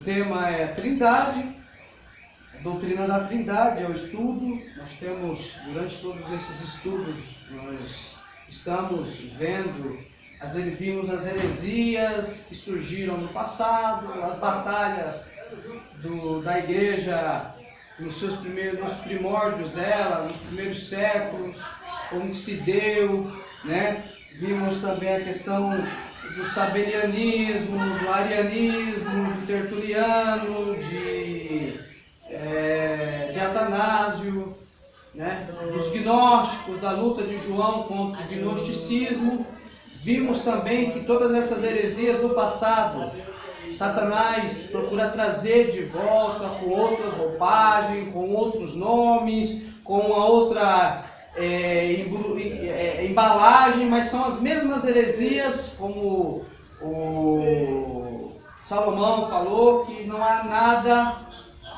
tema é a Trindade, a doutrina da Trindade é o estudo. Nós temos, durante todos esses estudos, nós estamos vimos as heresias que surgiram no passado, as batalhas da igreja nos primórdios dela, nos primeiros séculos, como que se deu, né? Vimos também a questão do sabelianismo, do arianismo, do tertuliano, de Atanásio, né? Dos gnósticos, da luta de João contra o gnosticismo. Vimos também que todas essas heresias do passado, Satanás procura trazer de volta com outras roupagens, com outros nomes, com uma outra embalagem, mas são as mesmas heresias, como o Salomão falou, que não há nada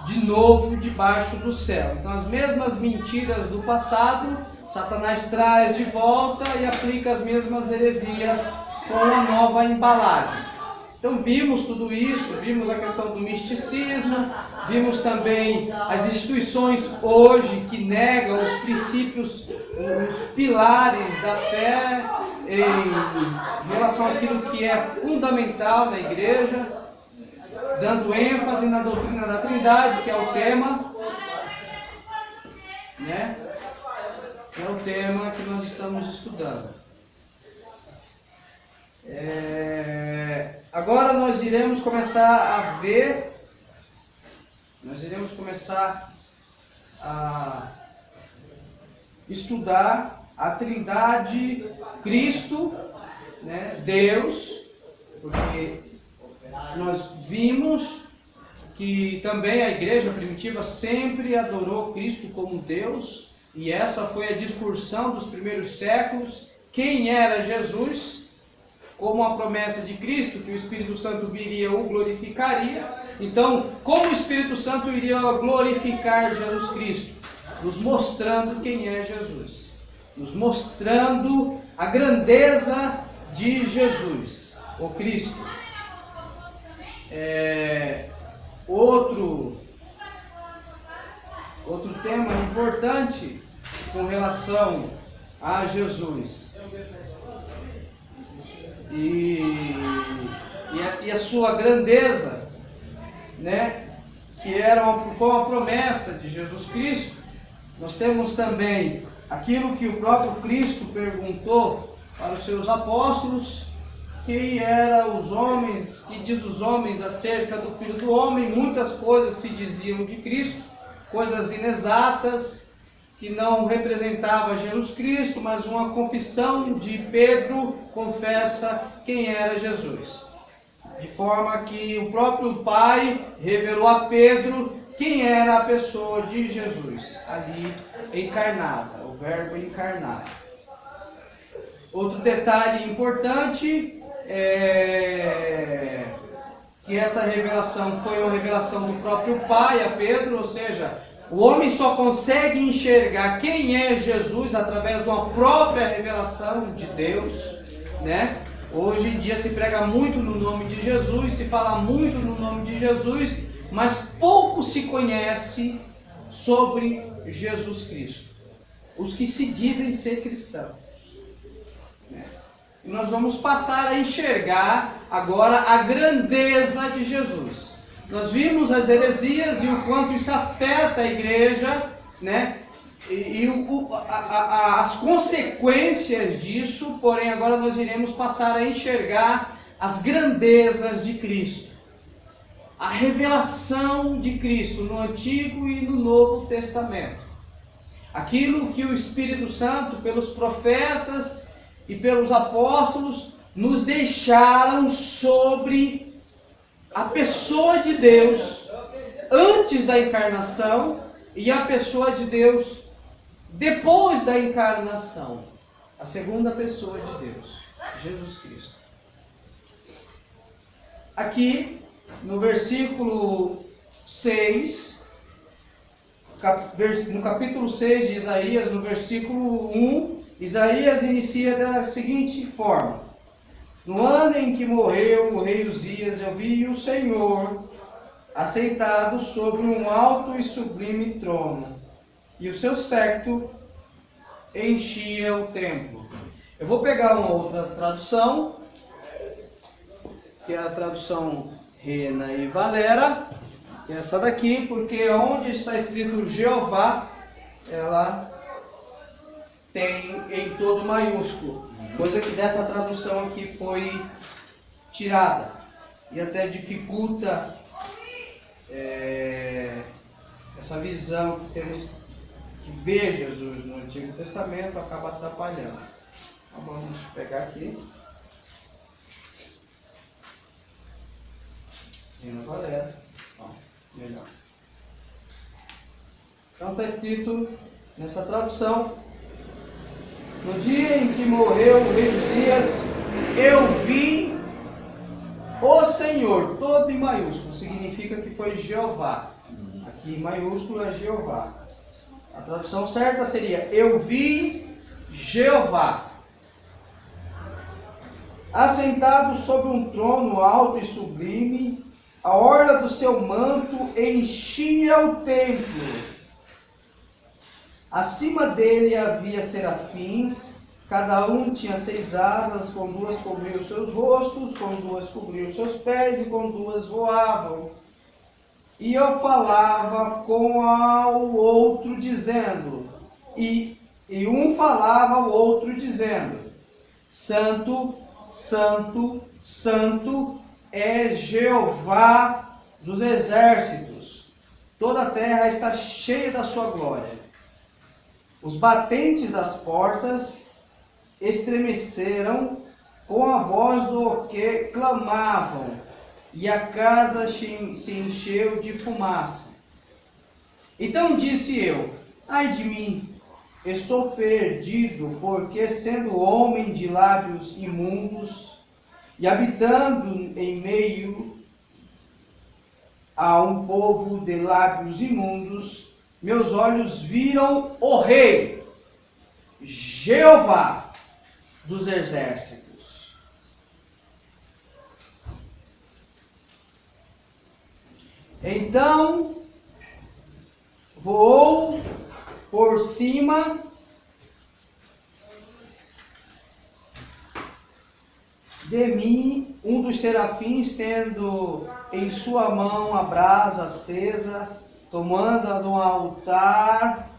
de novo debaixo do céu. Então as mesmas mentiras do passado, Satanás traz de volta e aplica as mesmas heresias com uma nova embalagem. Então vimos tudo isso, vimos a questão do misticismo, vimos também as instituições hoje que negam os princípios, os pilares da fé em relação àquilo que é fundamental na igreja, dando ênfase na doutrina da Trindade, que é o tema, né? Que é o tema que nós estamos estudando. Agora nós iremos começar a estudar a Trindade, Cristo, né, Deus, porque nós vimos que também a igreja primitiva sempre adorou Cristo como Deus, e essa foi a discussão dos primeiros séculos. Quem era Jesus? Como a promessa de Cristo, que o Espírito Santo viria o glorificaria. Então, como o Espírito Santo iria glorificar Jesus Cristo? Nos mostrando quem é Jesus. Nos mostrando a grandeza de Jesus, o Cristo. Outro tema importante com relação a Jesus e a sua grandeza, né, que foi uma promessa de Jesus Cristo. Nós temos também aquilo que o próprio Cristo perguntou para os seus apóstolos: quem eram os homens, que diz os homens acerca do Filho do Homem? Muitas coisas se diziam de Cristo, coisas inexatas, que não representava Jesus Cristo, mas uma confissão de Pedro confessa quem era Jesus. De forma que o próprio Pai revelou a Pedro quem era a pessoa de Jesus, ali encarnada, o Verbo encarnado. Outro detalhe importante é que essa revelação foi uma revelação do próprio Pai a Pedro, ou seja, o homem só consegue enxergar quem é Jesus através de uma própria revelação de Deus, né? Hoje em dia se prega muito no nome de Jesus, se fala muito no nome de Jesus, mas pouco se conhece sobre Jesus Cristo. Os que se dizem ser cristãos, né? E nós vamos passar a enxergar agora a grandeza de Jesus. Nós vimos as heresias e o quanto isso afeta a igreja, né? As consequências disso, porém agora nós iremos passar a enxergar as grandezas de Cristo. A revelação de Cristo no Antigo e no Novo Testamento. Aquilo que o Espírito Santo, pelos profetas e pelos apóstolos, nos deixaram sobre a pessoa de Deus antes da encarnação e a pessoa de Deus depois da encarnação. A segunda pessoa de Deus, Jesus Cristo. Aqui, no versículo 6, no capítulo 6 de Isaías, no versículo 1, Isaías inicia da seguinte forma: no ano em que morreu o rei Uzias, eu vi o Senhor assentado sobre um alto e sublime trono, e o seu séquito enchia o templo. Eu vou pegar uma outra tradução, que é a tradução Reina e Valera, que é essa daqui, porque onde está escrito Jeová, ela tem em todo maiúsculo, coisa que dessa tradução aqui foi tirada, e até dificulta essa visão que temos que ver Jesus no Antigo Testamento, acaba atrapalhando. Então vamos pegar aqui. Reina Valera. Melhor. Então está escrito nessa tradução: no dia em que morreu o rei Uzias, eu vi o Senhor, todo em maiúsculo, significa que foi Jeová. Aqui em maiúsculo é Jeová. A tradução certa seria: eu vi Jeová assentado sobre um trono alto e sublime, a orla do seu manto enchia o templo. Acima dele havia serafins, cada um tinha 6 asas, com 2 cobriam os seus rostos, com 2 cobriam os seus pés, e com 2 voavam. E eu falava com o outro dizendo, e um falava ao outro dizendo: Santo, Santo, Santo é Jeová dos exércitos, toda a terra está cheia da sua glória. Os batentes das portas estremeceram com a voz do que clamavam, e a casa se encheu de fumaça. Então disse eu: ai de mim, estou perdido, porque sendo homem de lábios imundos e habitando em meio a um povo de lábios imundos, meus olhos viram o Rei, Jeová dos exércitos. Então voou por cima de mim um dos serafins, tendo em sua mão a brasa acesa, tomando-a do altar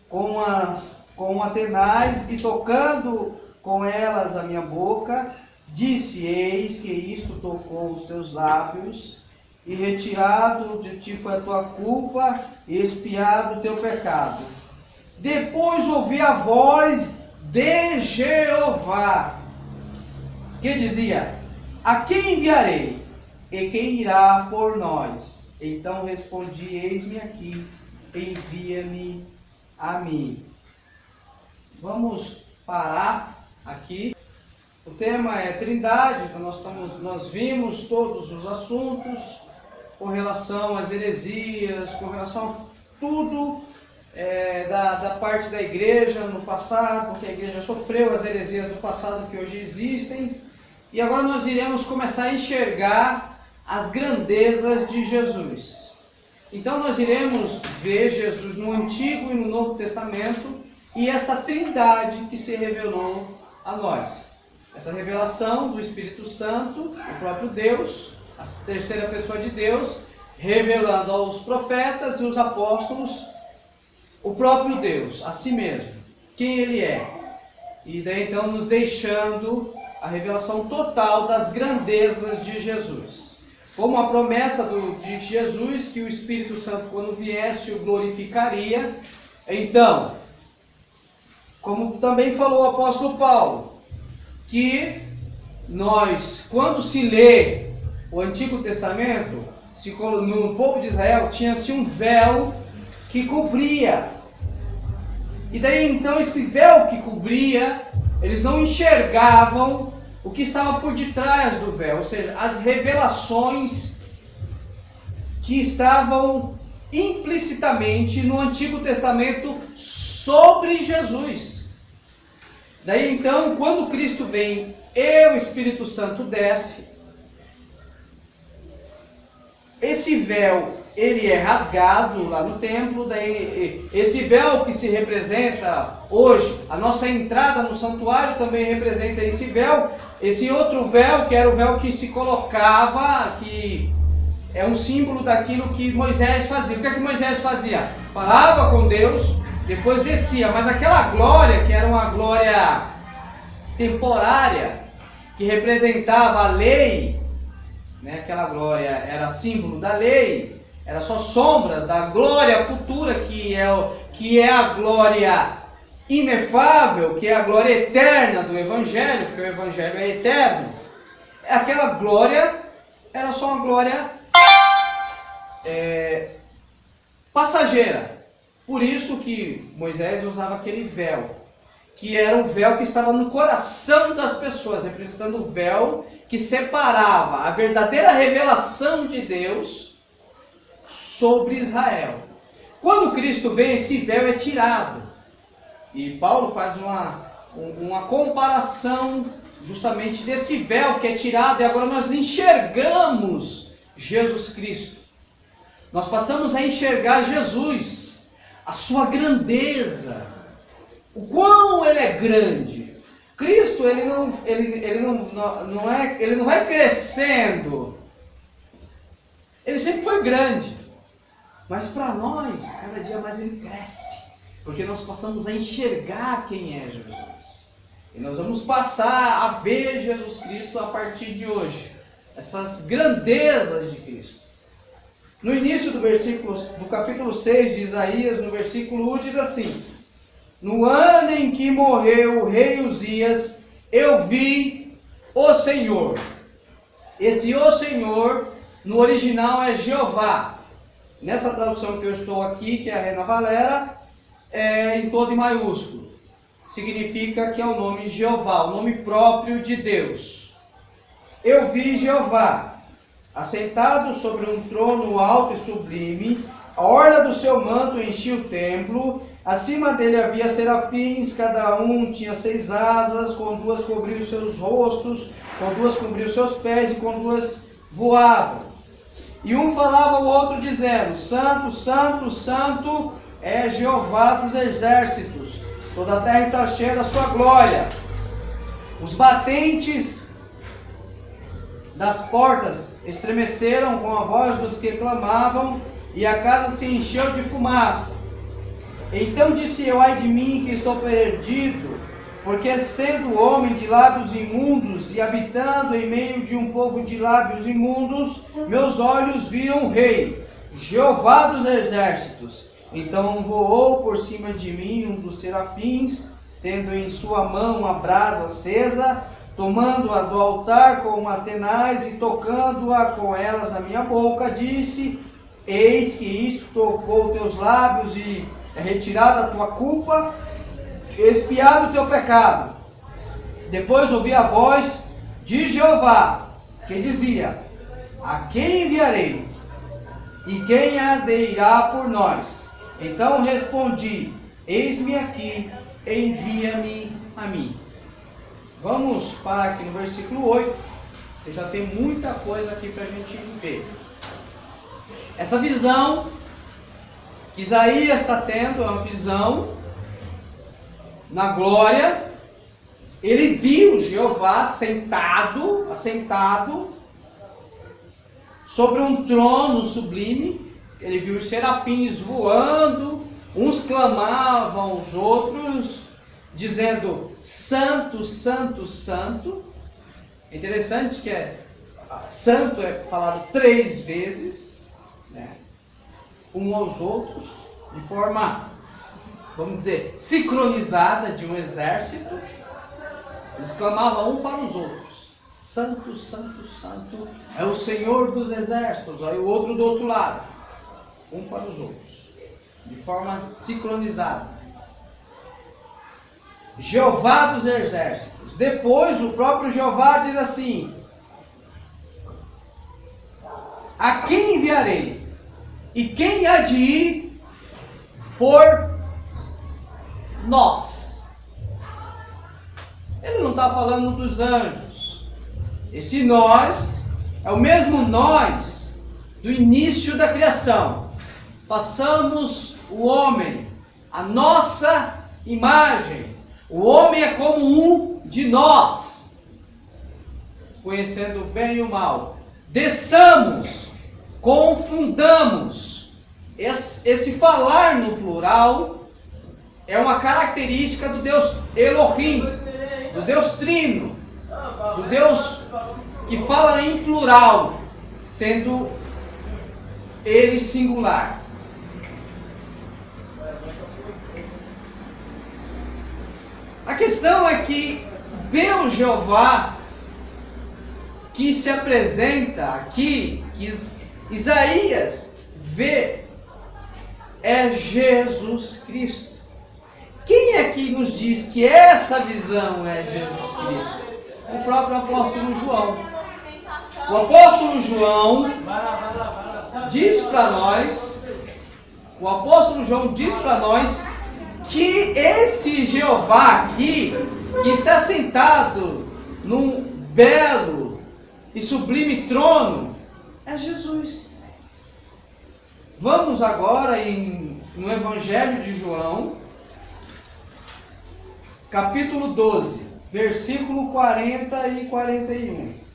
com atenais e tocando com elas a minha boca, disse: eis que isto tocou os teus lábios, e retirado de ti foi a tua culpa, e expiado o teu pecado. Depois ouvi a voz de Jeová, que dizia: a quem enviarei? E quem irá por nós? Então respondi: eis-me aqui, envia-me a mim. Vamos parar aqui. O tema é Trindade, então nós vimos todos os assuntos com relação às heresias, com relação a tudo da parte da igreja no passado, que a igreja sofreu, as heresias do passado que hoje existem. E agora nós iremos começar a enxergar as grandezas de Jesus. Então nós iremos ver Jesus no Antigo e no Novo Testamento e essa trindade que se revelou a nós. Essa revelação do Espírito Santo, o próprio Deus, a terceira pessoa de Deus, revelando aos profetas e os apóstolos o próprio Deus, a si mesmo, quem Ele é. E daí então nos deixando a revelação total das grandezas de Jesus. Como a promessa de Jesus, que o Espírito Santo, quando viesse, o glorificaria. Então, como também falou o apóstolo Paulo, que nós, quando se lê o Antigo Testamento, no povo de Israel tinha-se um véu que cobria. E daí então esse véu que cobria, eles não enxergavam o que estava por detrás do véu, ou seja, as revelações que estavam implicitamente no Antigo Testamento sobre Jesus. Daí então, quando Cristo vem e o Espírito Santo desce, esse véu, ele é rasgado lá no templo, daí esse véu que se representa hoje, a nossa entrada no santuário também representa esse véu. Esse outro véu, que era o véu que se colocava, que é um símbolo daquilo que Moisés fazia. O que é que Moisés fazia? Falava com Deus, depois descia, mas aquela glória, que era uma glória temporária, que representava a lei, né? Aquela glória era símbolo da lei, era só sombras da glória futura, que é a glória inefável, que é a glória eterna do Evangelho, porque o Evangelho é eterno. Aquela glória era só uma glória passageira. Por isso que Moisés usava aquele véu, que era o véu que estava no coração das pessoas, representando o véu que separava a verdadeira revelação de Deus sobre Israel. Quando Cristo vem, esse véu é tirado. E Paulo faz uma comparação justamente desse véu que é tirado, e agora nós enxergamos Jesus Cristo. Nós passamos a enxergar Jesus, a sua grandeza, o quão ele é grande. Cristo, ele não vai crescendo. Ele sempre foi grande. Mas para nós, cada dia mais ele cresce. Porque nós passamos a enxergar quem é Jesus. E nós vamos passar a ver Jesus Cristo a partir de hoje. Essas grandezas de Cristo. No início do capítulo 6 de Isaías, no versículo 1, diz assim: no ano em que morreu o rei Uzias, eu vi o Senhor. Esse o Senhor, no original é Jeová. Nessa tradução que eu estou aqui, que é a Reina Valera, é em todo em maiúsculo. Significa que é o nome Jeová, o nome próprio de Deus. Eu vi Jeová, assentado sobre um trono alto e sublime, a orla do seu manto enchia o templo, acima dele havia serafins, cada um tinha 6 asas, com 2 cobriam os seus rostos, com 2 cobriam os seus pés e com 2 voavam. E um falava ao outro dizendo: Santo, Santo, Santo é Jeová dos exércitos, toda a terra está cheia da sua glória. Os batentes das portas estremeceram com a voz dos que clamavam, e a casa se encheu de fumaça. Então disse eu: ai de mim, que estou perdido, porque sendo homem de lábios imundos e habitando em meio de um povo de lábios imundos, meus olhos viam o Rei, Jeová dos exércitos. Então voou por cima de mim um dos serafins, tendo em sua mão uma brasa acesa, tomando-a do altar com uma tenaz e tocando-a com elas na minha boca, disse: eis que isto tocou teus lábios e é retirada a tua culpa, expiado o teu pecado. Depois ouvi a voz de Jeová, que dizia: a quem enviarei? E quem há de irá por nós? Então respondi: eis-me aqui, envia-me a mim. Vamos parar aqui no versículo 8, que já tem muita coisa aqui para a gente ver. Essa visão que Isaías está tendo é uma visão na glória. Ele viu Jeová assentado sobre um trono sublime. Ele viu os serafins voando, uns clamavam aos outros, dizendo: Santo, Santo, Santo. É interessante que santo é falado 3 vezes, né? Um aos outros, de forma, vamos dizer, sincronizada, de um exército. Eles clamavam um para os outros: Santo, Santo, Santo é o Senhor dos exércitos. Aí o outro do outro lado, um para os outros, de forma sincronizada. Jeová dos exércitos. Depois o próprio Jeová diz assim: a quem enviarei? E quem há de ir por nós? Ele não está falando dos anjos. Esse nós é o mesmo nós do início da criação. Façamos o homem a nossa imagem. O homem é como um de nós, conhecendo o bem e o mal. Desçamos, confundamos. Esse falar no plural é uma característica do Deus Elohim, do Deus Trino, do Deus que fala em plural, sendo ele singular. A questão é que Deus Jeová, que se apresenta aqui, que Isaías vê, é Jesus Cristo. Quem é que nos diz que essa visão é Jesus Cristo? O próprio apóstolo João. O apóstolo João diz para nós, que esse Jeová aqui, que está sentado num belo e sublime trono, é Jesus. Vamos agora no Evangelho de João, capítulo 12, versículo 40 e 41.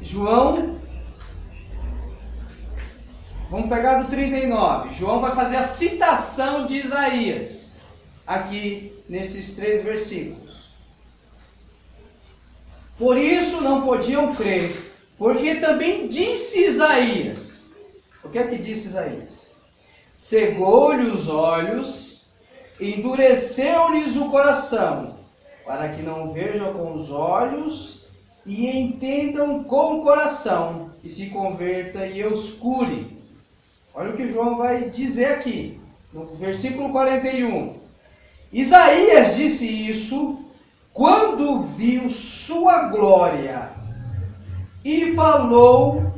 João, vamos pegar do 39. João vai fazer a citação de Isaías aqui nesses 3 versículos. Por isso não podiam crer, porque também disse Isaías. O que é que disse Isaías? Cegou-lhe os olhos, endureceu-lhes o coração, para que não vejam com os olhos e entendam com o coração, e se converta e os cure. Olha o que João vai dizer aqui, no versículo 41. Isaías disse isso quando viu sua glória e falou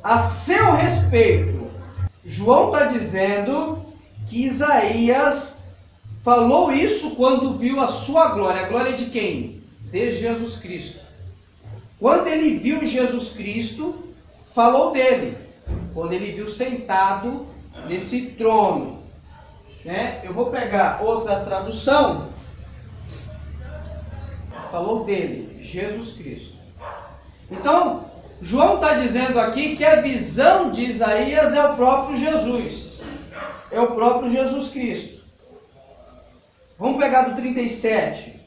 a seu respeito. João está dizendo que Isaías falou isso quando viu a sua glória. A glória de quem? De Jesus Cristo. Quando ele viu Jesus Cristo, falou dele. Quando ele viu sentado nesse trono. Eu vou pegar outra tradução. Falou dele, Jesus Cristo. Então, João está dizendo aqui que a visão de Isaías é o próprio Jesus. É o próprio Jesus Cristo. Vamos pegar do 37.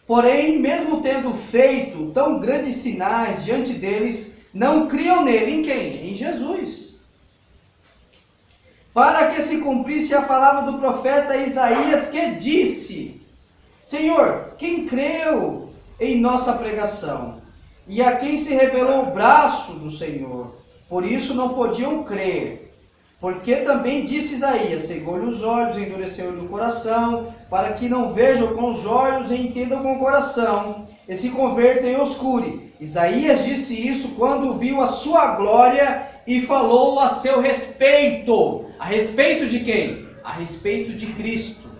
Porém, mesmo tendo feito tão grandes sinais diante deles, não criam nele. Em quem? Em Jesus. Para que se cumprisse a palavra do profeta Isaías, que disse: Senhor, quem creu em nossa pregação? E a quem se revelou o braço do Senhor? Por isso não podiam crer. Porque também disse Isaías: cegou-lhe os olhos, endureceu-lhe o coração, para que não vejam com os olhos e entendam com o coração, e se convertam e os cure. Isaías disse isso quando viu a sua glória e falou a seu respeito. A respeito de quem? A respeito de Cristo.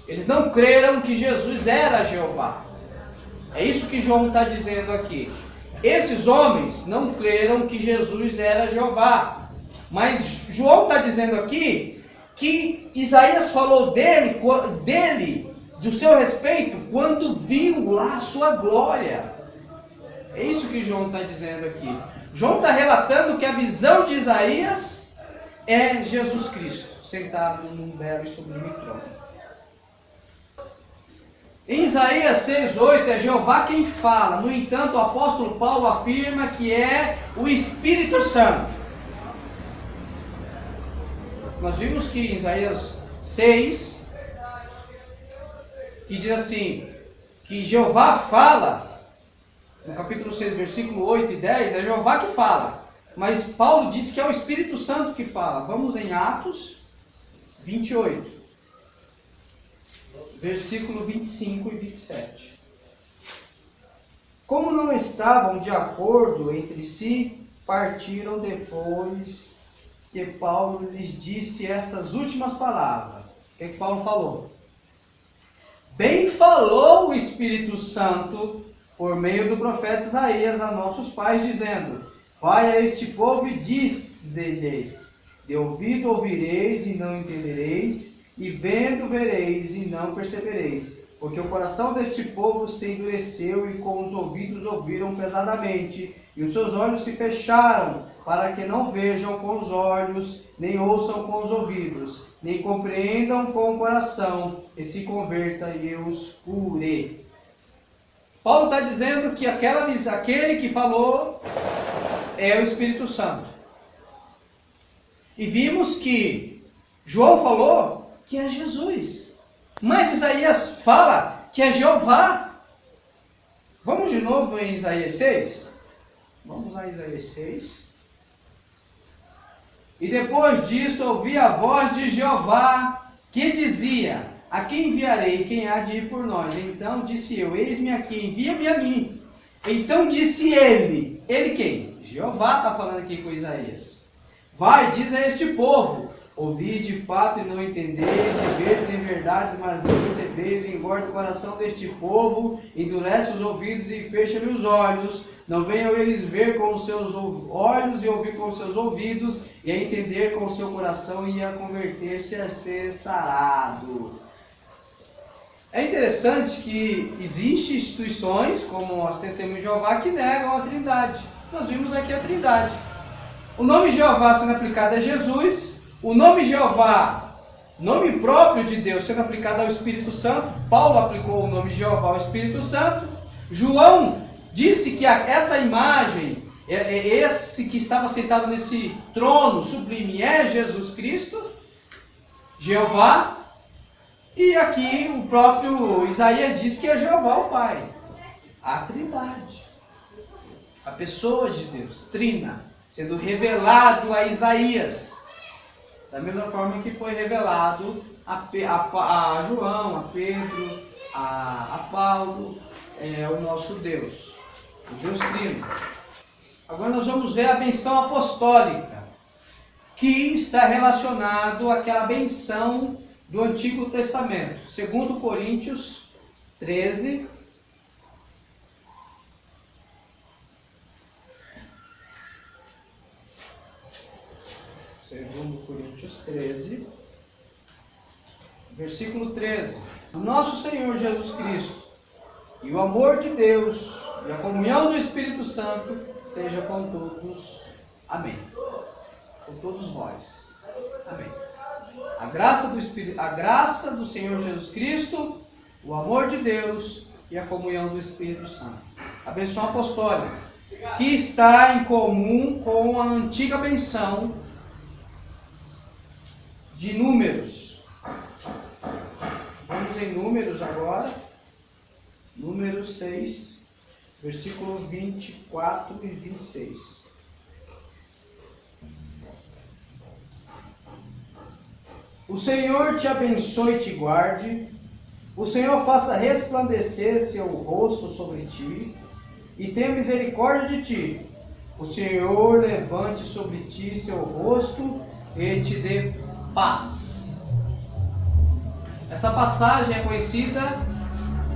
Eles não creram que Jesus era Jeová. É isso que João está dizendo aqui. Esses homens não creram que Jesus era Jeová. Mas João está dizendo aqui que Isaías falou dele, do seu respeito, quando viu lá a sua glória. É isso que João está dizendo aqui. João está relatando que a visão de Isaías é Jesus Cristo, sentado num belo e sublime trono. Em Isaías 6,8 é Jeová quem fala. No entanto, o apóstolo Paulo afirma que é o Espírito Santo. Nós vimos que em Isaías 6, que diz assim, que Jeová fala, no capítulo 6, versículo 8 e 10, é Jeová que fala. Mas Paulo diz que é o Espírito Santo que fala. Vamos em Atos 28, versículo 25 e 27. Como não estavam de acordo entre si, partiram depois que Paulo lhes disse estas últimas palavras. O que Paulo falou? Bem falou o Espírito Santo por meio do profeta Isaías a nossos pais, dizendo: vai a este povo e dize-lhes: de ouvido ouvireis e não entendereis, e vendo vereis e não percebereis. Porque o coração deste povo se endureceu e com os ouvidos ouviram pesadamente, e os seus olhos se fecharam, para que não vejam com os olhos, nem ouçam com os ouvidos, nem compreendam com o coração, e se converta e eu os cure. Paulo está dizendo que aquele que falou é o Espírito Santo. E vimos que João falou que é Jesus. Mas Isaías fala que é Jeová. Vamos de novo em Isaías 6? Vamos lá em Isaías 6. E depois disso ouvi a voz de Jeová que dizia: a quem enviarei? Quem há de ir por nós? Então disse eu: eis-me aqui, envia-me a mim. Então disse ele. Ele quem? Jeová está falando aqui com Isaías. Vai, diz a este povo: ouvis de fato e não entendeis, e vedes em verdades, mas não percebeis, e engorda o coração deste povo, endurece os ouvidos e fecha-lhe os olhos. Não venham eles ver com os seus olhos e ouvir com os seus ouvidos, e a entender com o seu coração e a converter-se a ser sarado. É interessante que existem instituições, como as Testemunhas de Jeová, que negam a Trindade. Nós vimos aqui a Trindade. O nome Jeová sendo aplicado a Jesus, o nome Jeová, nome próprio de Deus, sendo aplicado ao Espírito Santo. Paulo aplicou o nome Jeová ao Espírito Santo. João disse que essa imagem, esse que estava sentado nesse trono sublime, é Jesus Cristo, Jeová. E aqui o próprio Isaías diz que é Jeová o Pai. A Trindade, a pessoa de Deus, trina, sendo revelado a Isaías. Da mesma forma que foi revelado a João, a Pedro, a Paulo, o nosso Deus, o Deus Trino. Agora nós vamos ver a benção apostólica, que está relacionado àquela benção do Antigo Testamento. 2 Coríntios 13. Segundo Coríntios 13, versículo 13. O nosso Senhor Jesus Cristo e o amor de Deus e a comunhão do Espírito Santo seja com todos. Amém. Com todos vós. Amém. A graça do Senhor Jesus Cristo, o amor de Deus e a comunhão do Espírito Santo. A benção apostólica, que está em comum com a antiga benção de Números. Vamos em Números agora. Números 6, versículo 24 e 26. O Senhor te abençoe e te guarde. O Senhor faça resplandecer seu rosto sobre ti e tenha misericórdia de ti. O Senhor levante sobre ti seu rosto e te dê paz. Essa passagem é conhecida,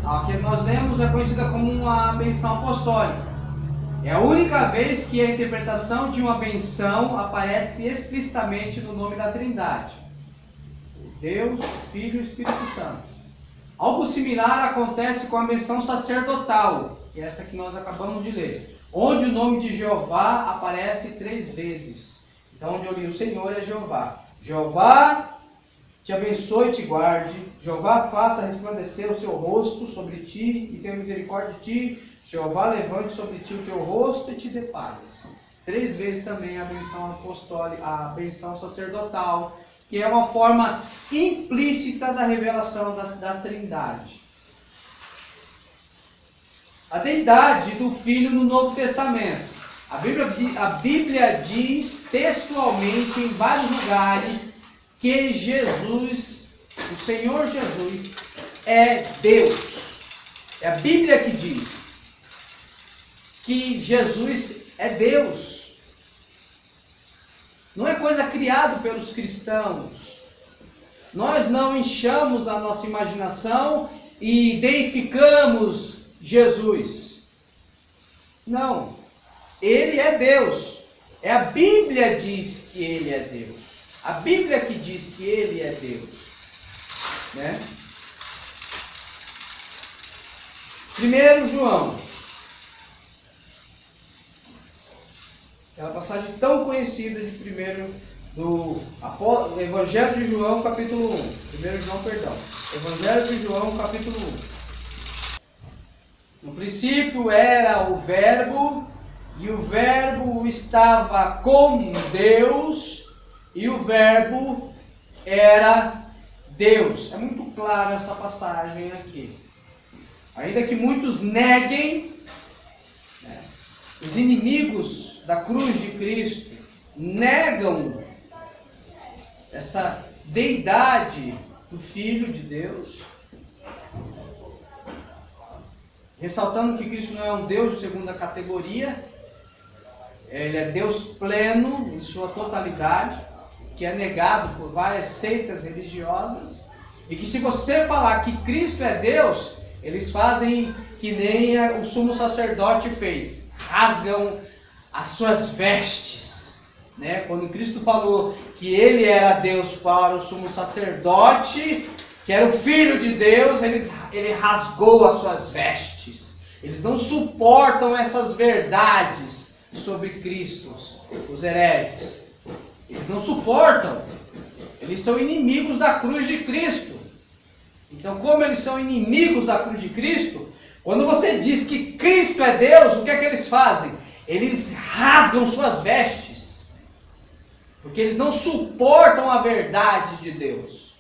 a que nós lemos, é conhecida como uma benção apostólica. É a única vez que a interpretação de uma benção aparece explicitamente no nome da Trindade: o Deus, o Filho e o Espírito Santo. Algo similar acontece com a benção sacerdotal, que é essa que nós acabamos de ler, onde o nome de Jeová aparece 3 vezes. Então, onde eu li o Senhor é Jeová. Jeová te abençoe e te guarde. Jeová faça resplandecer o seu rosto sobre ti e tenha misericórdia de ti. Jeová levante sobre ti o teu rosto e te dê paz. 3 vezes também a benção apostólica, a benção sacerdotal, que é uma forma implícita da revelação da Trindade. A deidade do Filho no Novo Testamento. A Bíblia diz textualmente em vários lugares que Jesus, o Senhor Jesus, é Deus. É a Bíblia que diz que Jesus é Deus. Não é coisa criada pelos cristãos. Nós não enchamos a nossa imaginação e deificamos Jesus. Não. Ele é Deus. A Bíblia diz que Ele é Deus. A Bíblia que diz que Ele é Deus. Né? 1 João. Aquela passagem tão conhecida de do Evangelho de João, capítulo 1. 1 João, perdão. Evangelho de João, capítulo 1. No princípio era o Verbo, e o Verbo estava com Deus, e o Verbo era Deus. É muito claro essa passagem aqui. Ainda que muitos neguem, né, os inimigos da cruz de Cristo negam essa deidade do Filho de Deus, ressaltando que Cristo não é um Deus de segunda categoria, Ele é Deus pleno em sua totalidade, que é negado por várias seitas religiosas, e que se você falar que Cristo é Deus, eles fazem que nem o sumo sacerdote fez, rasgam as suas vestes, né? Quando Cristo falou que Ele era Deus para o sumo sacerdote, que era o Filho de Deus, ele rasgou as suas vestes. Eles não suportam essas verdades sobre Cristo, os hereges. Eles não suportam. Eles são inimigos da cruz de Cristo. Então, como eles são inimigos da cruz de Cristo, quando você diz que Cristo é Deus, o que é que eles fazem? Eles rasgam suas vestes. Porque eles não suportam a verdade de Deus.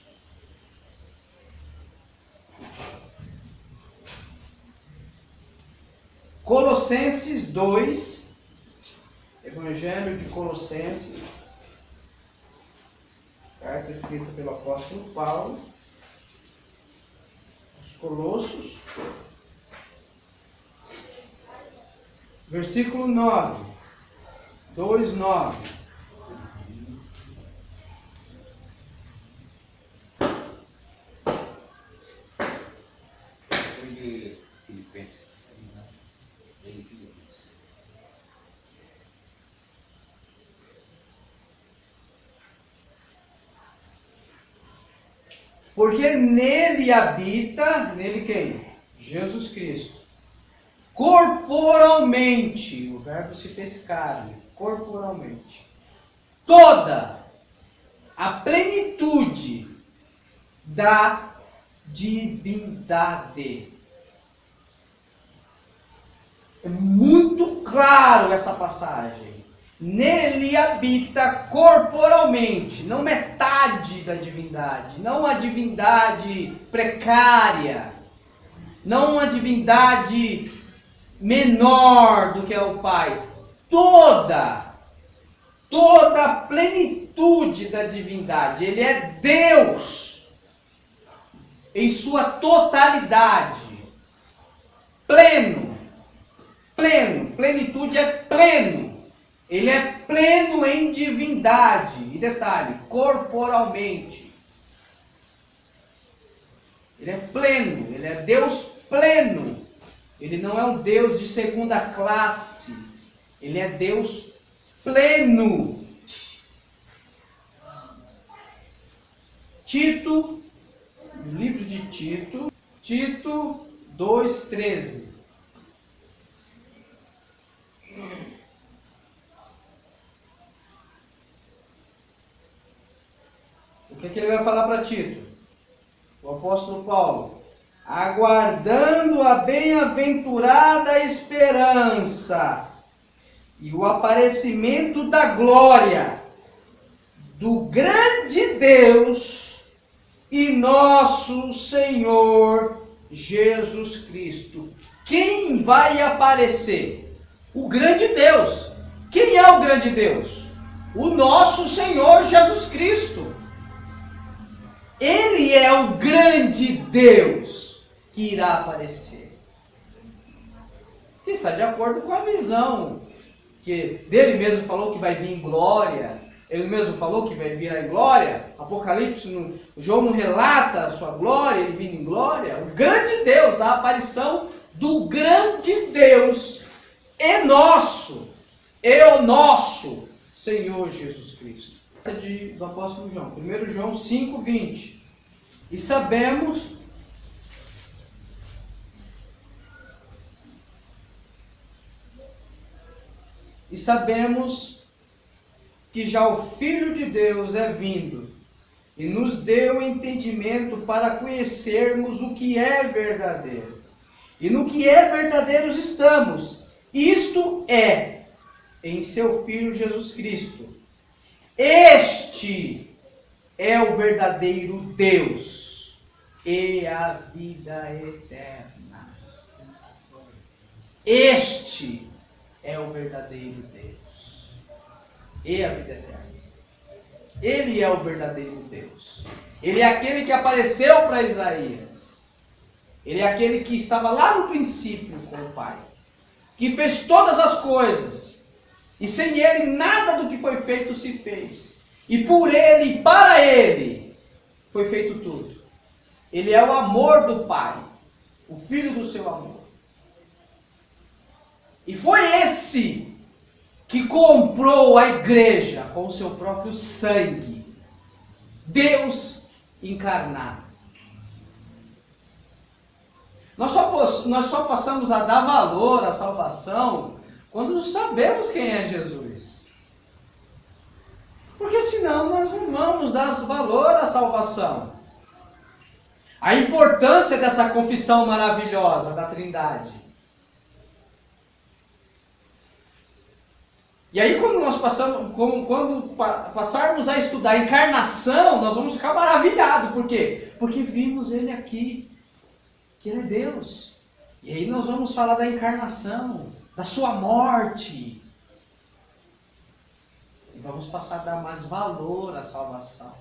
Colossenses 2, Evangelho de Colossenses, carta escrita pelo apóstolo Paulo, os Colossos, versículo 9, 2:9. Porque nele habita, nele quem? Jesus Cristo. Corporalmente, o verbo se fez carne, corporalmente. Toda a plenitude da divindade. É muito claro essa passagem. Nele habita corporalmente, não metade da divindade, não a divindade precária, não uma divindade menor do que é o Pai. Toda a plenitude da divindade. Ele é Deus em sua totalidade, pleno, plenitude é pleno. Ele é pleno em divindade. E detalhe, corporalmente. Ele é pleno, ele é Deus pleno. Ele não é um Deus de segunda classe. Ele é Deus pleno. Tito, no livro de Tito, Tito 2:13. O que ele vai falar para Tito? O apóstolo Paulo. Aguardando a bem-aventurada esperança e o aparecimento da glória do grande Deus e nosso Senhor Jesus Cristo. Quem vai aparecer? O grande Deus. Quem é o grande Deus? O nosso Senhor Jesus Cristo. Ele é o grande Deus que irá aparecer. Que está de acordo com a visão que dele mesmo falou que vai vir glória, Ele mesmo falou que vai vir em glória. Apocalipse, João não relata a sua glória, ele vindo em glória. O grande Deus, a aparição do grande Deus é nosso, é o nosso Senhor Jesus Cristo. Do apóstolo João, 1 João 5:20. E sabemos que já o Filho de Deus é vindo e nos deu entendimento para conhecermos o que é verdadeiro. E no que é verdadeiro estamos. Isto é, em seu Filho Jesus Cristo. Este é o verdadeiro Deus e a vida eterna. Este é o verdadeiro Deus e a vida eterna. Ele é o verdadeiro Deus. Ele é aquele que apareceu para Isaías. Ele é aquele que estava lá no princípio com o Pai, que fez todas as coisas, e sem Ele nada do que foi feito se fez, e por Ele e para Ele foi feito tudo. Ele é o amor do Pai, o Filho do seu amor. E foi esse que comprou a igreja com o seu próprio sangue. Deus encarnado. Nós só passamos a dar valor à salvação quando sabemos quem é Jesus. Porque senão nós não vamos dar valor à salvação. A importância dessa confissão maravilhosa da Trindade. E aí quando nós passarmos a estudar a encarnação, nós vamos ficar maravilhados. Por quê? Porque vimos Ele aqui, que Ele é Deus. E aí nós vamos falar da encarnação, da sua morte. E vamos passar a dar mais valor à salvação.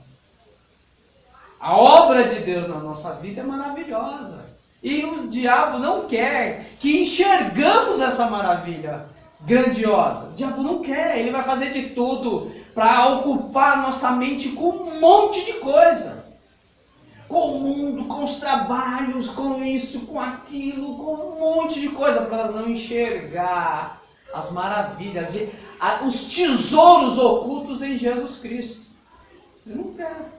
A obra de Deus na nossa vida é maravilhosa. E o diabo não quer que enxergamos essa maravilha grandiosa. O diabo não quer, ele vai fazer de tudo para ocupar nossa mente com um monte de coisa. Com o mundo, com os trabalhos, com isso, com aquilo, com um monte de coisa, para nós não enxergar as maravilhas e os tesouros ocultos em Jesus Cristo. Ele não quer.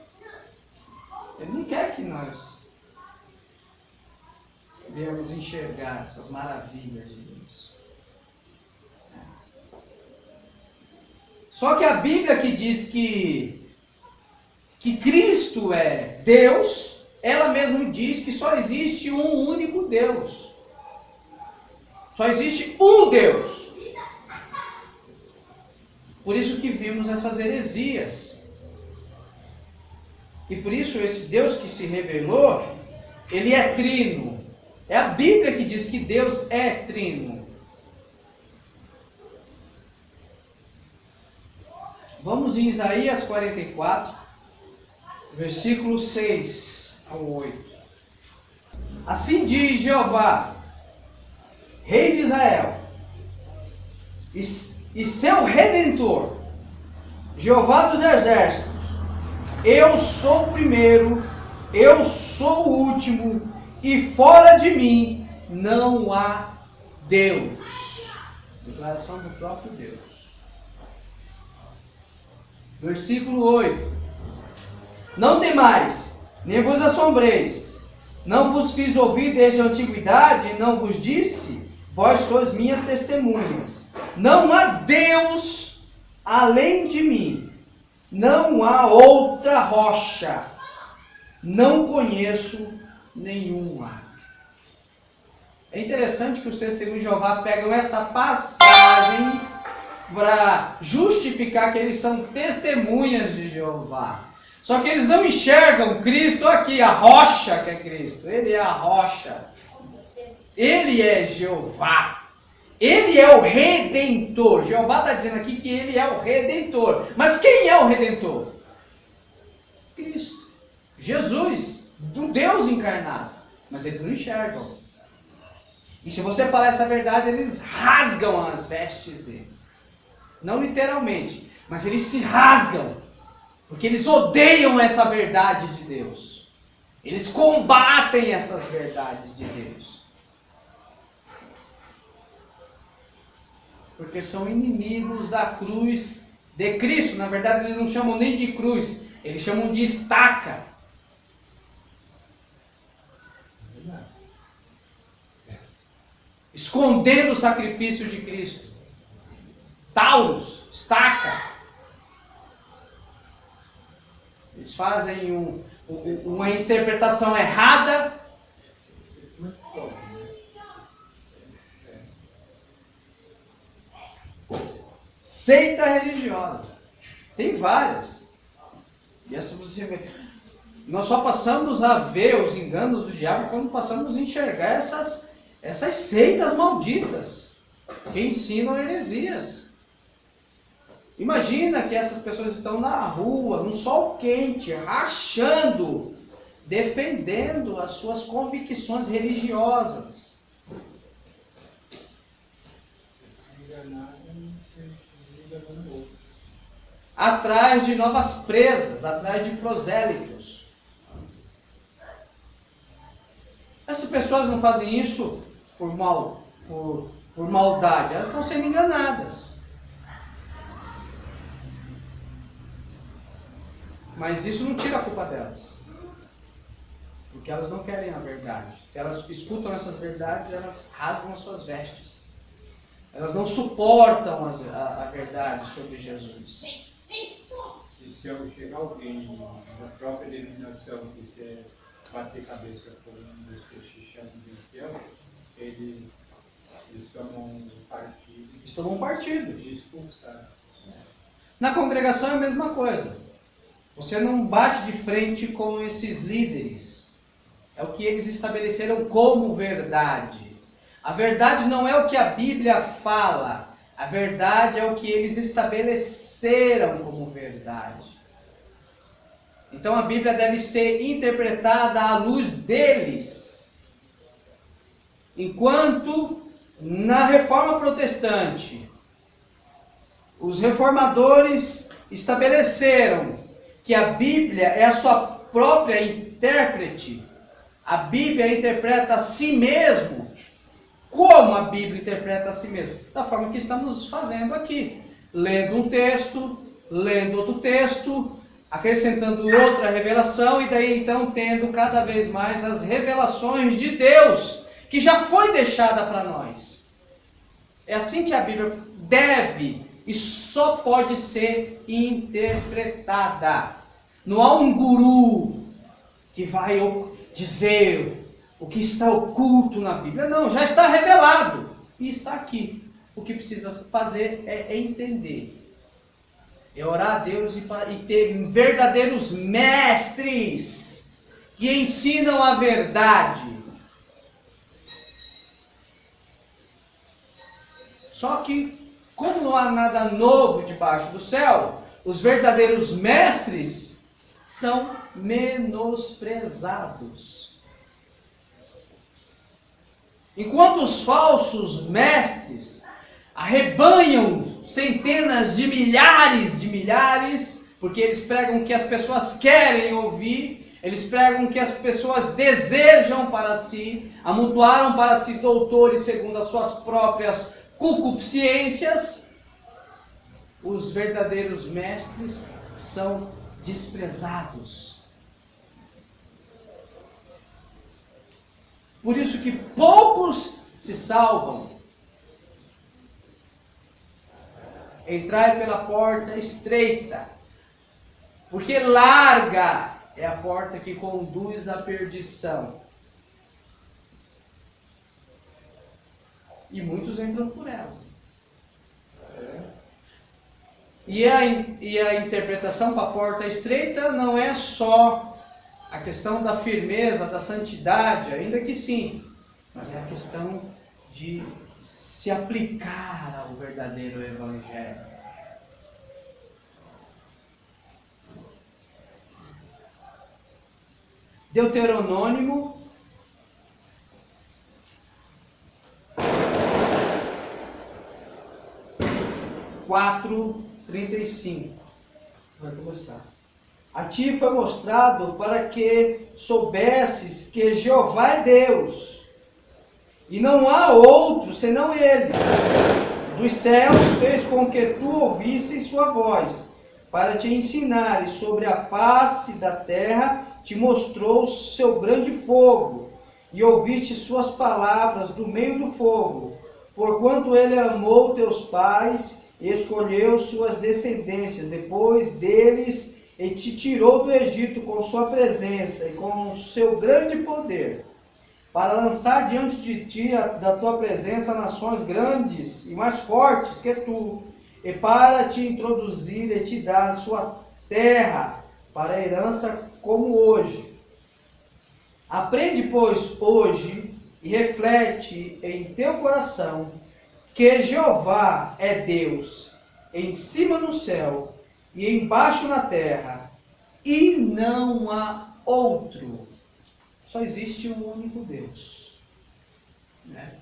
Ele não quer que nós venhamos enxergar essas maravilhas de Deus. Só que a Bíblia que diz que Cristo é Deus, ela mesma diz que só existe um único Deus. Só existe um Deus. Por isso que vimos essas heresias. E por isso esse Deus que se revelou, ele é trino. É a Bíblia que diz que Deus é trino. Vamos em Isaías 44, versículo 6 ao 8. Assim diz Jeová, Rei de Israel, e seu Redentor, Jeová dos Exércitos: eu sou o primeiro, eu sou o último, e fora de mim não há Deus. Declaração do próprio Deus. Versículo 8. Não temais, nem vos assombreis. Não vos fiz ouvir desde a antiguidade, e não vos disse, vós sois minhas testemunhas. Não há Deus além de mim. Não há outra rocha. Não conheço nenhuma. É interessante que os testemunhos de Jeová pegam essa passagem para justificar que eles são testemunhas de Jeová. Só que eles não enxergam Cristo aqui, a rocha que é Cristo. Ele é a rocha. Ele é Jeová. Ele é o Redentor. Jeová está dizendo aqui que ele é o Redentor. Mas quem é o Redentor? Cristo. Jesus, do Deus encarnado. Mas eles não enxergam. E se você falar essa verdade, eles rasgam as vestes dele. Não literalmente, Mas eles se rasgam, porque eles odeiam essa verdade de Deus. Eles combatem essas verdades de Deus. Porque são inimigos da cruz de Cristo. Na verdade, eles não chamam nem de cruz, eles chamam de estaca. Escondendo o sacrifício de Cristo. Taurus, estaca. Eles fazem uma interpretação errada. Seita religiosa. Tem várias. E essa você vê. Nós só passamos a ver os enganos do diabo quando passamos a enxergar essas seitas malditas que ensinam heresias. Imagina que essas pessoas estão na rua, no sol quente, rachando, defendendo as suas convicções religiosas. Atrás de novas presas, atrás de prosélitos. Essas pessoas não fazem isso por maldade, elas estão sendo enganadas. Mas isso não tira a culpa delas. Porque elas não querem a verdade. Se elas escutam essas verdades, elas rasgam as suas vestes. Elas não suportam a verdade sobre Jesus. E se chegar alguém da própria denominação que você bater cabeça com um dos cochichados de infiel, eles tomam um partido. Eles tomam um partido. E expulsar. Na congregação é a mesma coisa. Você não bate de frente com esses líderes. É o que eles estabeleceram como verdade. A verdade não é o que a Bíblia fala. A verdade é o que eles estabeleceram como verdade. Então a Bíblia deve ser interpretada à luz deles. Enquanto na Reforma Protestante, os reformadores estabeleceram que a Bíblia é a sua própria intérprete. A Bíblia interpreta a si mesmo. Como a Bíblia interpreta a si mesmo? Da forma que estamos fazendo aqui. Lendo um texto, lendo outro texto, acrescentando outra revelação e daí então tendo cada vez mais as revelações de Deus, que já foi deixada para nós. É assim que a Bíblia deve e só pode ser interpretada. Não há um guru que vai dizer o que está oculto na Bíblia. Não, já está revelado e está aqui. O que precisa fazer é entender. É orar a Deus e ter verdadeiros mestres que ensinam a verdade. Só que, como não há nada novo debaixo do céu, os verdadeiros mestres são menosprezados. Enquanto os falsos mestres arrebanham centenas de milhares, porque eles pregam o que as pessoas querem ouvir, eles pregam o que as pessoas desejam para si, amontoaram para si doutores segundo as suas próprias concupiscências, os verdadeiros mestres são desprezados. Por isso que poucos se salvam. Entrai pela porta estreita, porque larga é a porta que conduz à perdição. E muitos entram por ela. E a interpretação para a porta estreita não é só a questão da firmeza, da santidade, ainda que sim, mas é a questão de se aplicar ao verdadeiro Evangelho. Deuteronômio 4, 35. Vai começar. A ti foi mostrado para que soubesses que Jeová é Deus, e não há outro senão Ele. Dos céus fez com que tu ouvisses sua voz, para te ensinar, e sobre a face da terra te mostrou seu grande fogo, e ouviste suas palavras do meio do fogo. Porquanto ele amou teus pais, e escolheu suas descendências depois deles, e te tirou do Egito com sua presença e com seu grande poder, para lançar diante de ti, da tua presença, nações grandes e mais fortes que tu, e para te introduzir e te dar sua terra para a herança como hoje. Aprende, pois, hoje, e reflete em teu coração, que Jeová é Deus, em cima no céu e embaixo na terra, e não há outro. Só existe um único Deus. Né?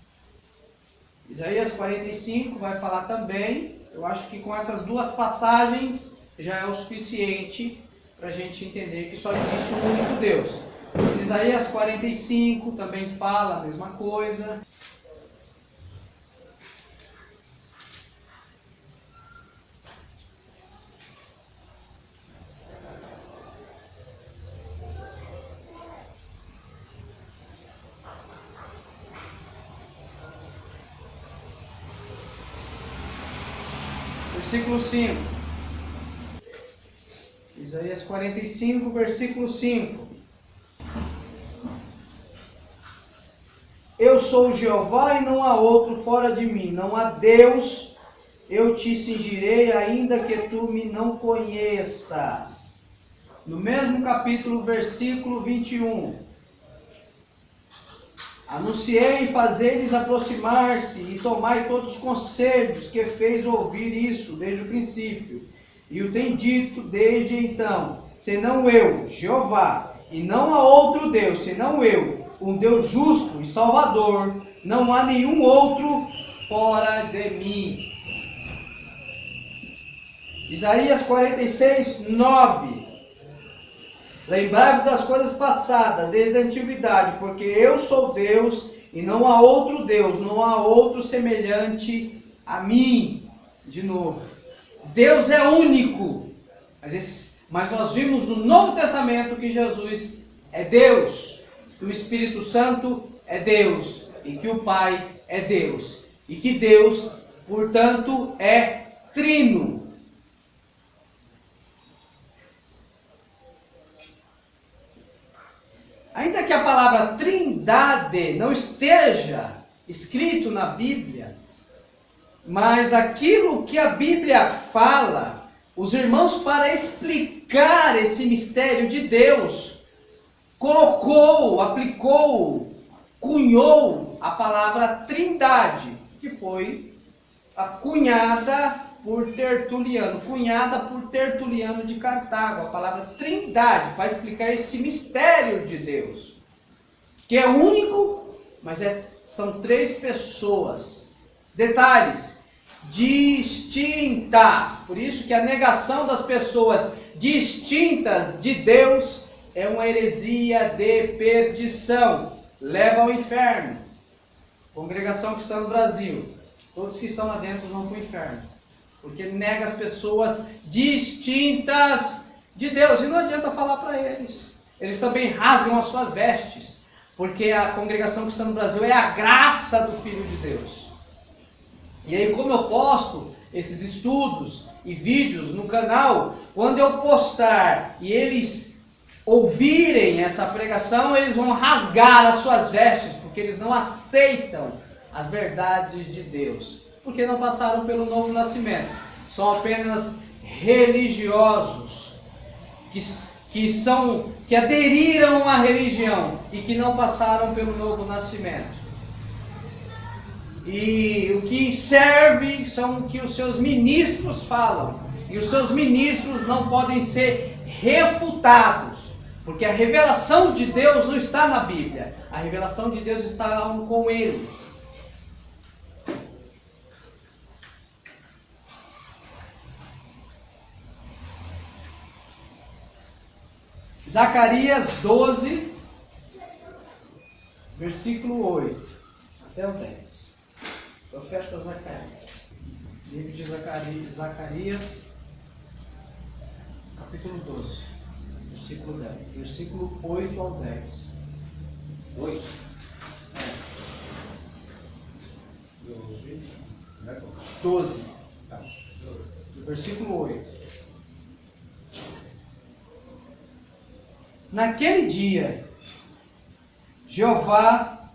Isaías 45 vai falar também. Eu acho que com essas duas passagens já é o suficiente para a gente entender que só existe um único Deus. Mas Isaías 45 também fala a mesma coisa. Versículo 5. Isaías 45, versículo 5. Eu sou Jeová e não há outro fora de mim. Não há Deus, eu te cingirei, ainda que tu me não conheças. No mesmo capítulo, versículo 21. Anunciei e fazei-lhes aproximar-se, e tomai todos os conselhos que fez ouvir isso desde o princípio. E o tem dito desde então, senão eu, Jeová, e não há outro Deus, senão eu, um Deus justo e salvador, não há nenhum outro fora de mim. Isaías 46, 9. Lembrai-vos das coisas passadas, desde a antiguidade, porque eu sou Deus, e não há outro Deus, não há outro semelhante a mim. De novo, Deus é único, mas nós vimos no Novo Testamento que Jesus é Deus, que o Espírito Santo é Deus, e que o Pai é Deus, e que Deus, portanto, é trino. Ainda que a palavra trindade não esteja escrito na Bíblia, mas aquilo que a Bíblia fala, os irmãos, para explicar esse mistério de Deus, colocou, aplicou, cunhou a palavra trindade, que foi cunhada por Tertuliano de Cartago, a palavra trindade, para explicar esse mistério de Deus, que é único, mas são três pessoas. Detalhes, distintas, por isso que a negação das pessoas distintas de Deus é uma heresia de perdição, leva ao inferno. Congregação que está no Brasil, todos que estão lá dentro vão para o inferno, porque nega as pessoas distintas de Deus, e não adianta falar para eles. Eles também rasgam as suas vestes, porque a congregação que está no Brasil é a graça do Filho de Deus. E aí, como eu posto esses estudos e vídeos no canal, quando eu postar e eles ouvirem essa pregação, eles vão rasgar as suas vestes, porque eles não aceitam as verdades de Deus, porque não passaram pelo novo nascimento. São apenas religiosos que aderiram à religião e que não passaram pelo novo nascimento. E o que serve são o que os seus ministros falam, e os seus ministros não podem ser refutados, porque a revelação de Deus não está na Bíblia, a revelação de Deus está com eles. Zacarias 12, versículo 8 até o 10. Profeta Zacarias. Livro de Zacarias, capítulo 12, versículo 10. Versículo 8 ao 10. 8. É. 12. 12. Tá. Versículo 8. Naquele dia, Jeová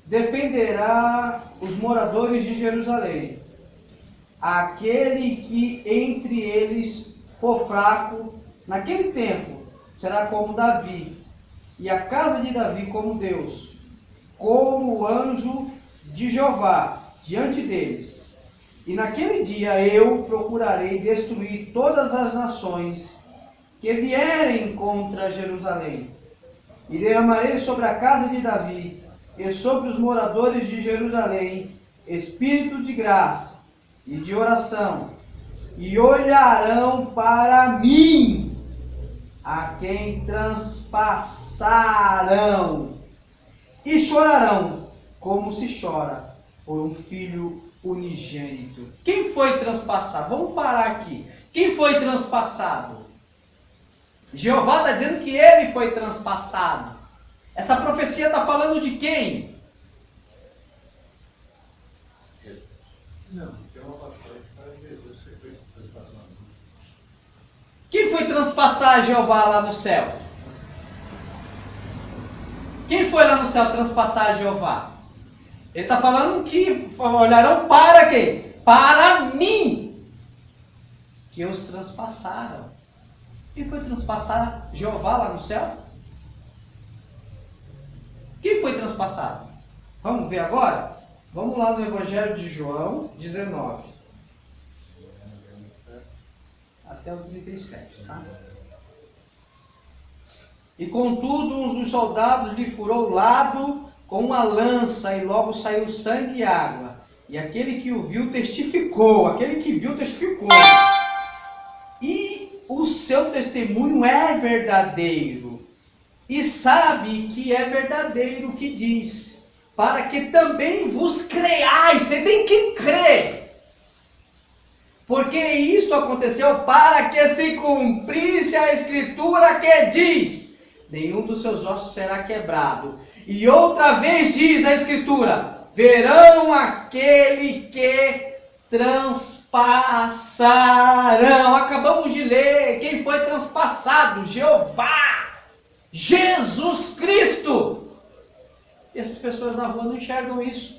defenderá os moradores de Jerusalém. Aquele que entre eles for fraco, naquele tempo, será como Davi, e a casa de Davi como Deus, como o anjo de Jeová diante deles. E naquele dia eu procurarei destruir todas as nações que vierem contra Jerusalém, e derramarei sobre a casa de Davi e sobre os moradores de Jerusalém espírito de graça e de oração, e olharão para mim, a quem transpassarão, e chorarão como se chora por um filho unigênito. Quem foi transpassado? Vamos parar aqui. Quem foi transpassado? Jeová está dizendo que ele foi transpassado. Essa profecia está falando de quem? Não, tem uma passagem para Jesus que foi transpassado. Quem foi transpassar Jeová lá no céu? Quem foi lá no céu transpassar Jeová? Ele está falando que olharão para quem? Para mim, que os transpassaram. Quem foi transpassar Jeová lá no céu? Quem foi transpassado? Vamos ver agora? Vamos lá no Evangelho de João 19. Até o 37, tá? E contudo, um dos soldados lhe furou o lado com uma lança, e logo saiu sangue e água. E aquele que o viu testificou. Aquele que viu testificou. E o seu testemunho é verdadeiro. E sabe que é verdadeiro o que diz, para que também vos creais. Você tem que crer. Porque isso aconteceu para que se cumprisse a escritura que diz: nenhum dos seus ossos será quebrado. E outra vez diz a escritura: verão aquele que transpassarão. Acabamos de ler. Quem foi transpassado? Jeová, Jesus Cristo. E essas pessoas na rua não enxergam isso.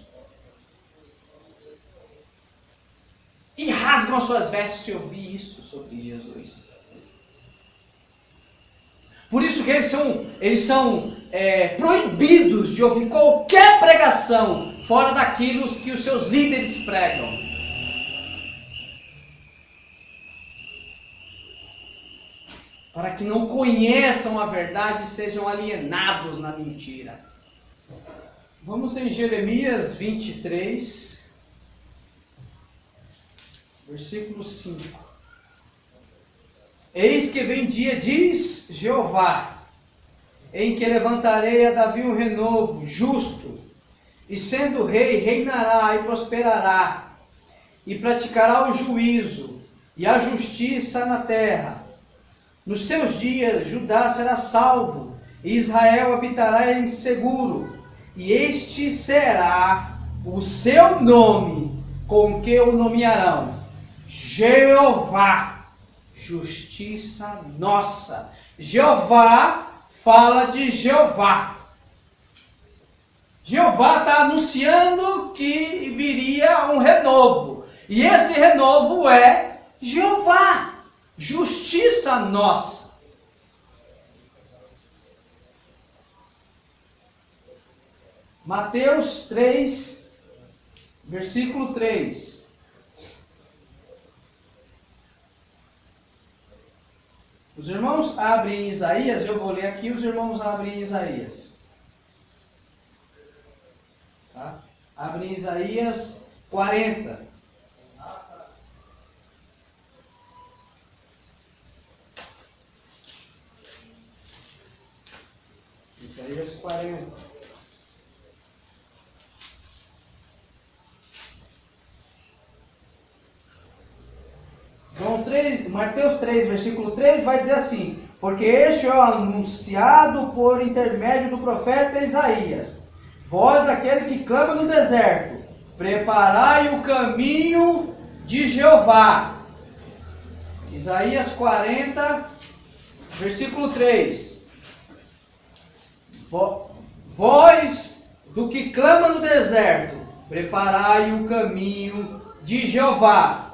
E rasgam as suas vestes se ouvir isso sobre Jesus. Por isso que eles são proibidos de ouvir qualquer pregação fora daquilo que os seus líderes pregam. Para que não conheçam a verdade e sejam alienados na mentira. Vamos em Jeremias 23, versículo 5. Eis que vem dia, diz Jeová, em que levantarei a Davi um renovo, justo, e sendo rei, reinará e prosperará, e praticará o juízo e a justiça na terra. Nos seus dias, Judá será salvo, e Israel habitará em seguro, e este será o seu nome, com que o nomearão: Jeová, justiça nossa. Jeová fala de Jeová. Jeová está anunciando que viria um renovo. E esse renovo é Jeová, justiça nossa. Mateus 3, versículo 3. Os irmãos abrem Isaías, eu vou ler aqui, os irmãos abrem Isaías. Tá? Abrem Isaías 40. Isaías 40. Mateus 3, versículo 3 vai dizer assim: porque este é o anunciado por intermédio do profeta Isaías, voz daquele que clama no deserto, preparai o caminho de Jeová. Isaías 40, versículo 3. Voz do que clama no deserto, preparai o caminho de Jeová.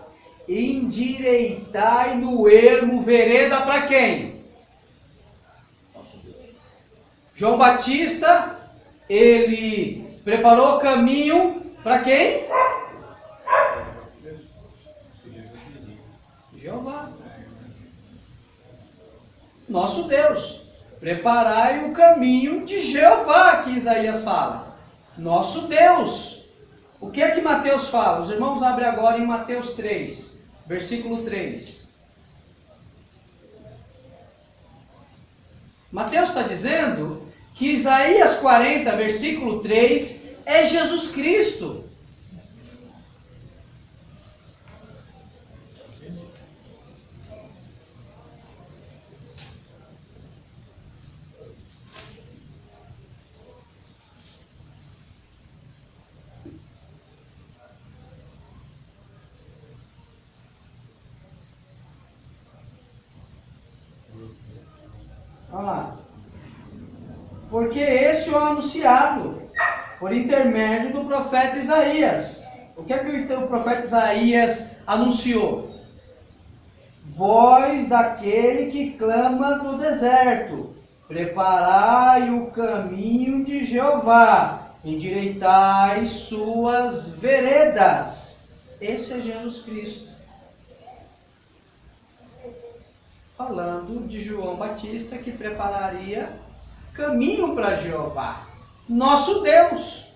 Endireitai no ermo vereda para quem? João Batista, ele preparou o caminho para quem? Jeová. Nosso Deus. Preparai o caminho de Jeová, que Isaías fala. Nosso Deus. O que é que Mateus fala? Os irmãos abrem agora em Mateus 3, versículo 3. Mateus está dizendo que Isaías 40, versículo 3, é Jesus Cristo. Vamos lá. Porque este é o anunciado por intermédio do profeta Isaías. O que é que o profeta Isaías anunciou? Voz daquele que clama no deserto, preparai o caminho de Jeová, endireitai suas veredas. Esse é Jesus Cristo. Falando de João Batista que prepararia caminho para Jeová, nosso Deus,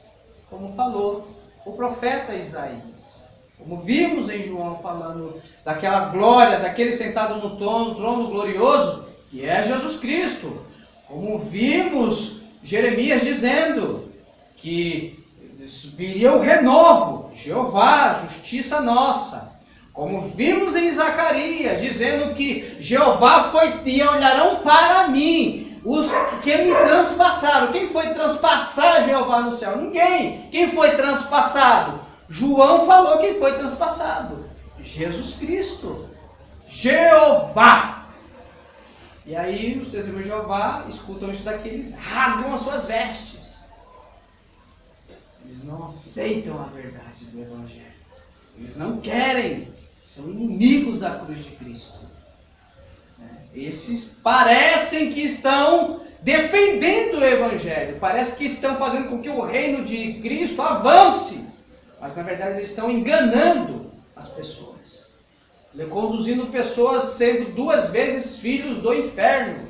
como falou o profeta Isaías. Como vimos em João falando daquela glória, daquele sentado no trono glorioso, que é Jesus Cristo. Como vimos Jeremias dizendo que viria o renovo, Jeová, justiça nossa. Como vimos em Zacarias, dizendo que Jeová foi e olharão para mim, os que me transpassaram. Quem foi transpassar Jeová no céu? Ninguém. Quem foi transpassado? João falou quem foi transpassado. Jesus Cristo. Jeová. E aí os testemunhos de Jeová escutam isso daqui, eles rasgam as suas vestes. Eles não aceitam a verdade do Evangelho. Eles não querem. São inimigos da cruz de Cristo. Esses parecem que estão defendendo o Evangelho. Parece que estão fazendo com que o reino de Cristo avance. Mas na verdade eles estão enganando as pessoas. Conduzindo pessoas sendo duas vezes filhos do inferno.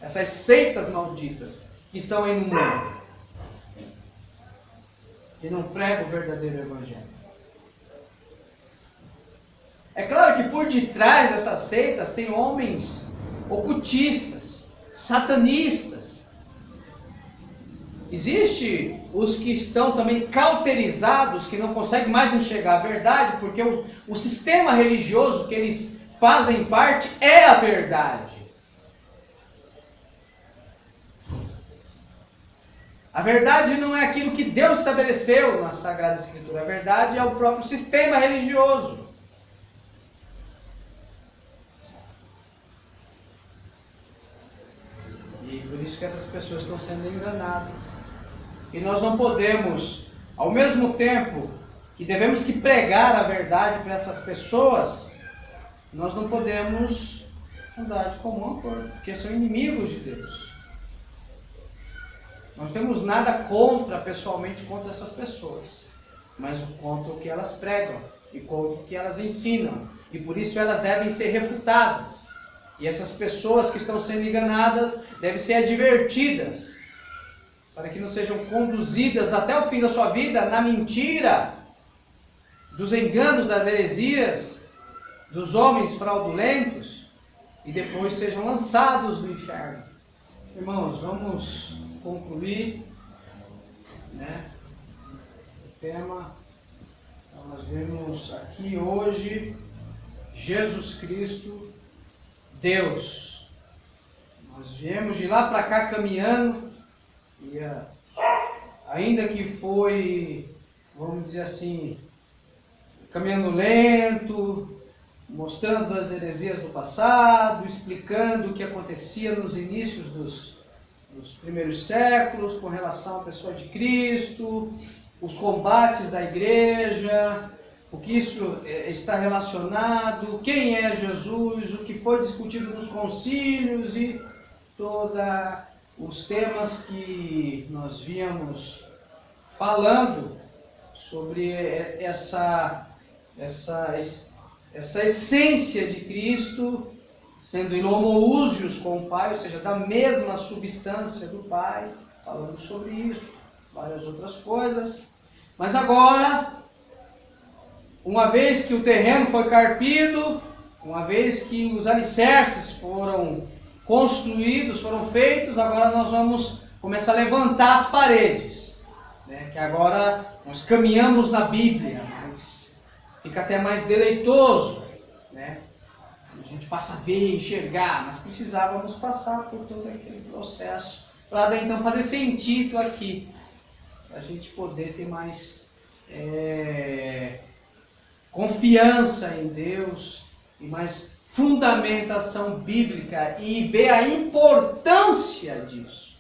Essas seitas malditas que estão aí no mundo. Que não pregam o verdadeiro Evangelho. É claro que por detrás dessas seitas tem homens ocultistas, satanistas. Existem os que estão também cauterizados, que não conseguem mais enxergar a verdade, porque o sistema religioso que eles fazem parte é a verdade. A verdade não é aquilo que Deus estabeleceu na Sagrada Escritura. A verdade é o próprio sistema religioso. Por isso que essas pessoas estão sendo enganadas. E nós não podemos, ao mesmo tempo que devemos que pregar a verdade para essas pessoas, nós não podemos andar de comum acordo, porque são inimigos de Deus. Nós não temos nada pessoalmente contra essas pessoas, mas contra o que elas pregam e contra o que elas ensinam. E por isso elas devem ser refutadas. E essas pessoas que estão sendo enganadas devem ser advertidas, para que não sejam conduzidas até o fim da sua vida na mentira, dos enganos, das heresias, dos homens fraudulentos, e depois sejam lançados no inferno. Irmãos, vamos concluir, né, o tema. Então, nós vemos aqui hoje Jesus Cristo, Deus. Nós viemos de lá para cá caminhando e ainda que foi, vamos dizer assim, caminhando lento, mostrando as heresias do passado, explicando o que acontecia nos inícios dos primeiros séculos com relação à pessoa de Cristo, os combates da igreja, o que isso está relacionado, quem é Jesus, o que foi discutido nos concílios e todos os temas que nós víamos falando sobre essa essência de Cristo, sendo in homoousios com o Pai, ou seja, da mesma substância do Pai, falando sobre isso, várias outras coisas. Mas agora, uma vez que o terreno foi carpido, uma vez que os alicerces foram construídos, foram feitos, agora nós vamos começar a levantar as paredes, né? Que agora nós caminhamos na Bíblia, mas fica até mais deleitoso, né? A gente passa a ver, enxergar, mas precisávamos passar por todo aquele processo para então fazer sentido aqui, para a gente poder ter mais confiança em Deus e mais fundamentação bíblica e ver a importância disso,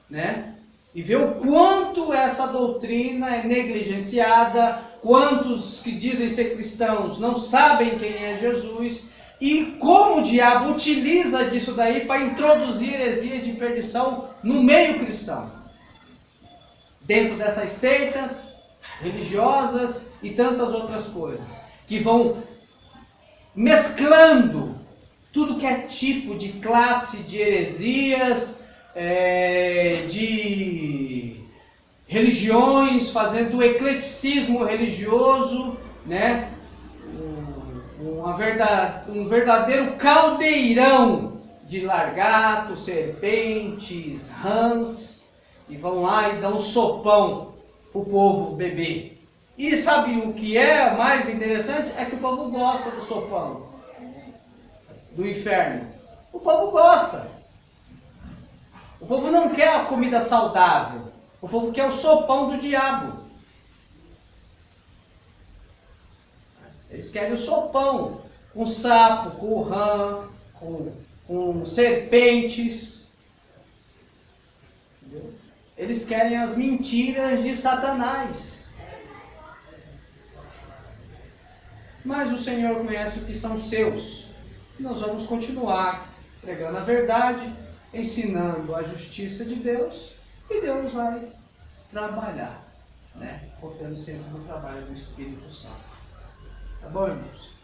né? E ver o quanto essa doutrina é negligenciada, quantos que dizem ser cristãos não sabem quem é Jesus e como o diabo utiliza disso daí para introduzir heresias de perdição no meio cristão. Dentro dessas seitas religiosas e tantas outras coisas, que vão mesclando tudo que é tipo de classe de heresias, de religiões, fazendo o ecleticismo religioso, né? Um verdadeiro caldeirão de largatos, serpentes, rãs, e vão lá e dão um sopão para o povo beber. E sabe o que é mais interessante? É que o povo gosta do sopão do inferno. O povo gosta. O povo não quer a comida saudável. O povo quer o sopão do diabo. Eles querem o sopão com sapo, com rã, com serpentes. Entendeu? Eles querem as mentiras de Satanás. Mas o Senhor conhece o que são seus. Nós vamos continuar pregando a verdade, ensinando a justiça de Deus, e Deus vai trabalhar, né? Confiando sempre no trabalho do Espírito Santo. Tá bom, irmãos?